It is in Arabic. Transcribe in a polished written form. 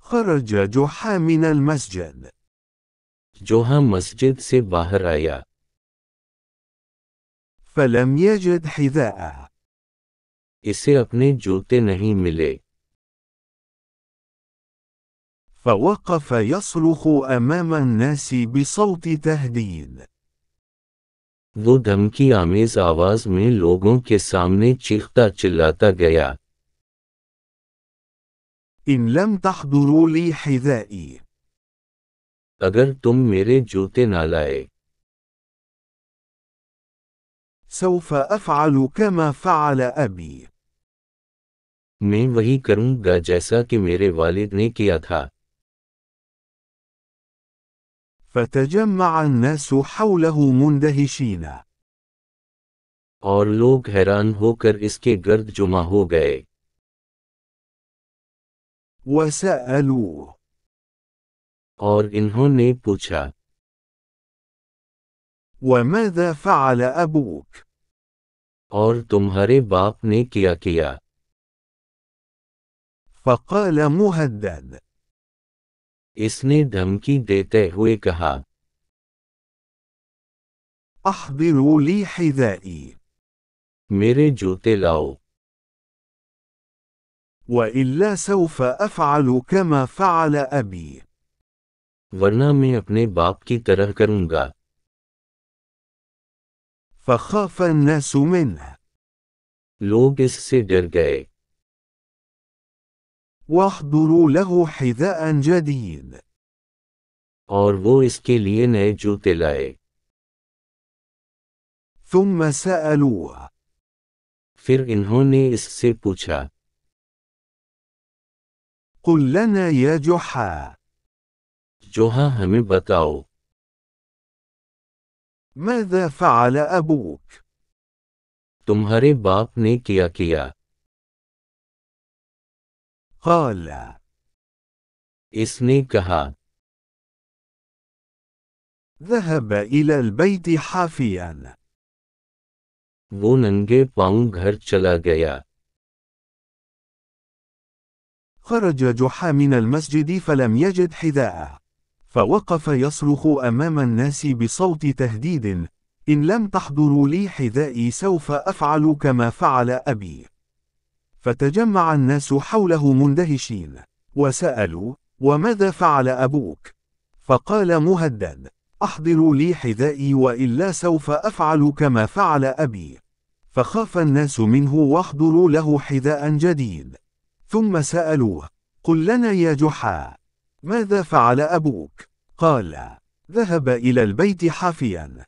خرج جحا من المسجد. जोहा मस्जिद से बाहर आया, فلم يجد حذاءه. इसे अपने जूते नहीं मिले, فوقف يصرخ أمام الناس بصوت تهديد. वो धमकी आमेज आवाज में लोगों के सामने चीखता चिल्लाता गया, إن لم تحضروا لي حذائي अगर तुम मेरे जूते ना लाए, سوف أفعل كما فعل أبي. मैं वही करूंगा जैसा कि मेरे वालिद ने किया था। فتجمع الناس حوله مندهشين. और लोग हैरान होकर इसके गर्द जुमा हो गए, وسألوه और इन्होंने पूछा, وماذا فعل أبوك؟ और तुम्हारे बाप ने क्या किया? فقال مهدد इसने धमकी देते हुए कहा, أحضروا لي حذائي मेरे जूते लाओ, وإلا سوف أفعل كما فعل أبي. वरना मैं अपने बाप की तरह करूंगा। فخاف الناس منه लोग इससे डर गए, واحضروا له حذاء جديد. और वो इसके लिए नए जूते लाए। ثم سألوه फिर इन्होंने इससे पूछा, قل لنا يا جحا जोहा हमें बताओ, ماذا فعل أبوك؟ तुम्हारे बाप ने क्या किया? قال इसने कहा, ذهب إلى البيت حافيا. वो नंगे पांव घर चला गया। خرج جحا من المسجد فلم يجد حذاءه، فوقف يصرخ أمام الناس بصوت تهديد: إن لم تحضروا لي حذائي سوف أفعل كما فعل أبي. فتجمع الناس حوله مندهشين، وسألوا: وماذا فعل أبوك؟ فقال مهدد: أحضروا لي حذائي وإلا سوف أفعل كما فعل أبي. فخاف الناس منه واحضروا له حذاء جديد. ثم سألوه: قل لنا يا جحا ماذا فعل أبوك؟ قال: ذهب إلى البيت حافيا.